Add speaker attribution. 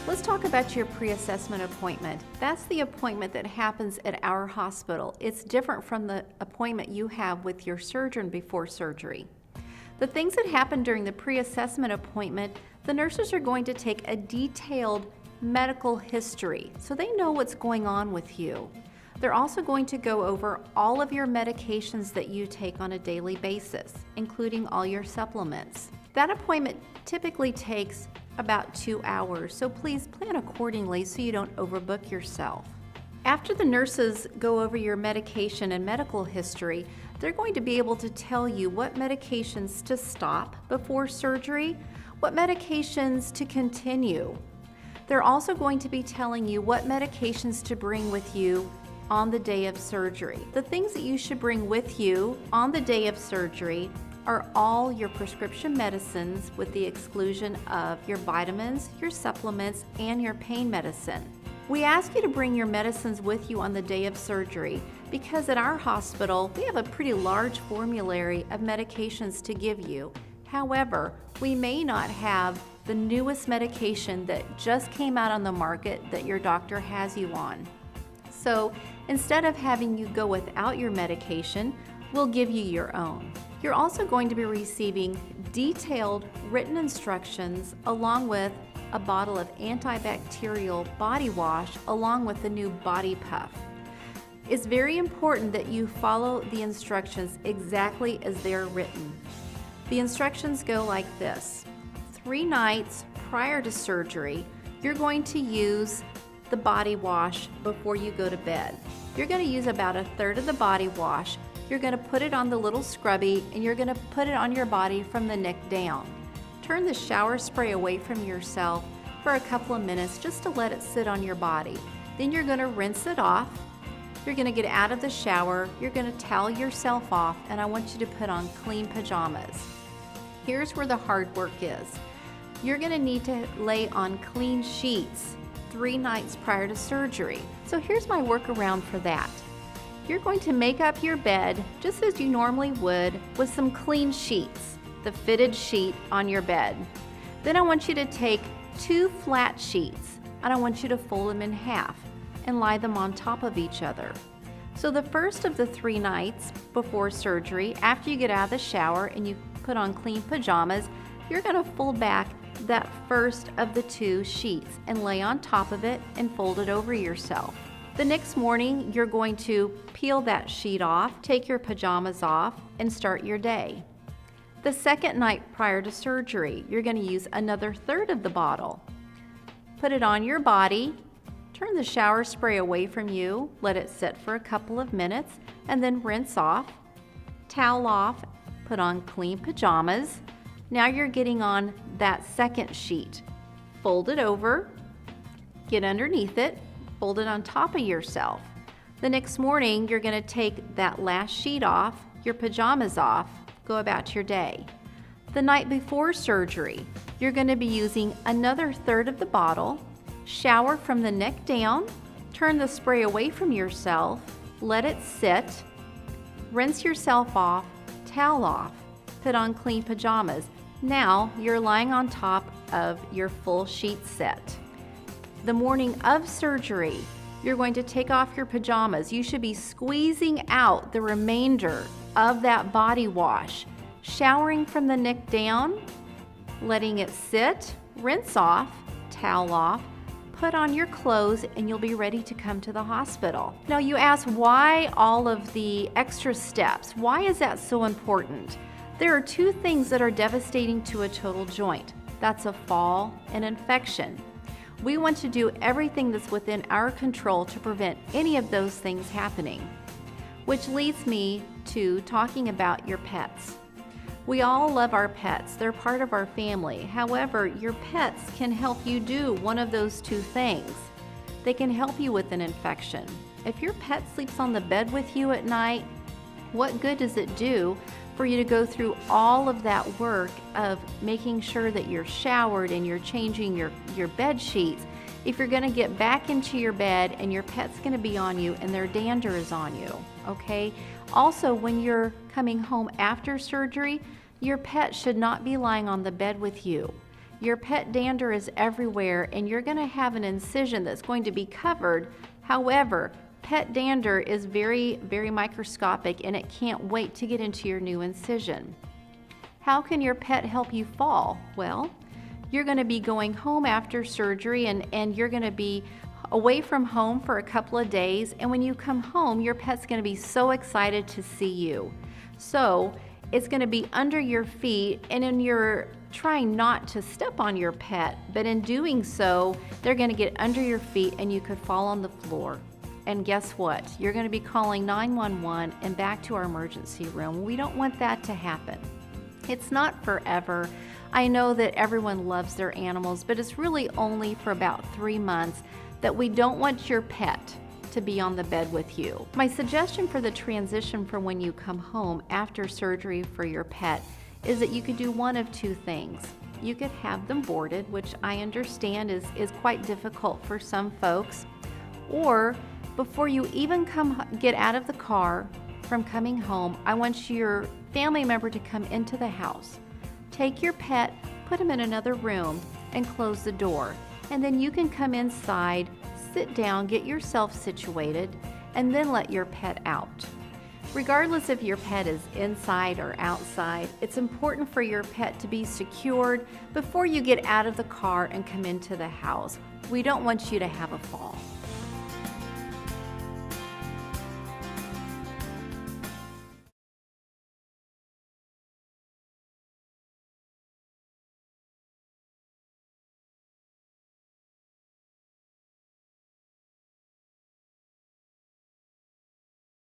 Speaker 1: Let's talk about your pre-assessment appointment. That's the appointment that happens at our hospital. It's different from the appointment you have with your surgeon before surgery. The things that happen during the pre-assessment appointment, the nurses are going to take a detailed medical history so they know what's going on with you. They're also going to go over all of your medications that you take on a daily basis, including all your supplements. That appointment typically takes about 2 hours, so please plan accordingly so you don't overbook yourself. After the nurses go over your medication and medical history, they're going to be able to tell you what medications to stop before surgery, what medications to continue. They're also going to be telling you what medications to bring with you on the day of surgery. The things that you should bring with you on the day of surgery are all your prescription medicines with the exclusion of your vitamins, your supplements, and your pain medicine. We ask you to bring your medicines with you on the day of surgery because at our hospital, we have a pretty large formulary of medications to give you. However, we may not have the newest medication that just came out on the market that your doctor has you on. So instead of having you go without your medication, we'll give you your own. You're also going to be receiving detailed written instructions along with a bottle of antibacterial body wash along with the new body puff. It's very important that you follow the instructions exactly as they're written. The instructions go like this. 3 nights prior to surgery, you're going to use the body wash before you go to bed. You're going to use about 1/3 of the body wash. You're going to put it on the little scrubby and you're going to put it on your body from the neck down. Turn the shower spray away from yourself for a couple of minutes just to let it sit on your body. Then you're going to rinse it off. You're going to get out of the shower. You're going to towel yourself off, and I want you to put on clean pajamas. Here's where the hard work is. You're going to need to lay on clean sheets 3 nights prior to surgery. So here's my workaround for that. You're going to make up your bed just as you normally would with some clean sheets, the fitted sheet on your bed. Then I want you to take 2 flat sheets and I want you to fold them in half and lie them on top of each other. So the first of the 3 nights before surgery, after you get out of the shower and you put on clean pajamas, you're going to fold back that first of the 2 sheets and lay on top of it and fold it over yourself. The next morning, you're going to peel that sheet off, take your pajamas off, and start your day. The second night prior to surgery, you're going to use another 1/3 of the bottle. Put it on your body, turn the shower spray away from you, let it sit for a couple of minutes, and then rinse off, towel off, put on clean pajamas. Now you're getting on that second sheet. Fold it over, get underneath it, fold it on top of yourself. The next morning, you're going to take that last sheet off, your pajamas off, go about your day. The night before surgery, you're going to be using another 1/3 of the bottle, shower from the neck down, turn the spray away from yourself, let it sit, rinse yourself off, towel off, put on clean pajamas. Now you're lying on top of your full sheet set. The morning of surgery, you're going to take off your pajamas. You should be squeezing out the remainder of that body wash, showering from the neck down, letting it sit, rinse off, towel off, put on your clothes, and you'll be ready to come to the hospital. Now you ask, why all of the extra steps? Why is that so important? There are 2 things that are devastating to a total joint. That's a fall and infection. We want to do everything that's within our control to prevent any of those things happening. Which leads me to talking about your pets. We all love our pets. They're part of our family. However, your pets can help you do one of those 2 things. They can help you with an infection. If your pet sleeps on the bed with you at night, what good does it do for you to go through all of that work of making sure that you're showered and you're changing your bed sheets if you're going to get back into your bed and your pet's going to be on you and their dander is on you, okay? Also, when you're coming home after surgery, your pet should not be lying on the bed with you. Your pet dander is everywhere and you're going to have an incision that's going to be covered. However, pet dander is very, very microscopic and it can't wait to get into your new incision. How can your pet help you fall? Well, you're going to be going home after surgery and you're going to be away from home for a couple of days, and when you come home, your pet's going to be so excited to see you. So it's going to be under your feet, and then you're trying not to step on your pet, but in doing so, they're going to get under your feet and you could fall on the floor. And guess what? You're going to be calling 911 and back to our emergency room. We don't want that to happen. It's not forever. I know that everyone loves their animals, but it's really only for about 3 months that we don't want your pet to be on the bed with you. My suggestion for the transition from when you come home after surgery for your pet is that you could do one of two things. You could have them boarded, which I understand is quite difficult for some folks, or before you even get out of the car from coming home, I want your family member to come into the house. Take your pet, put him in another room, and close the door. And then you can come inside, sit down, get yourself situated, and then let your pet out. Regardless if your pet is inside or outside, it's important for your pet to be secured before you get out of the car and come into the house. We don't want you to have a fall.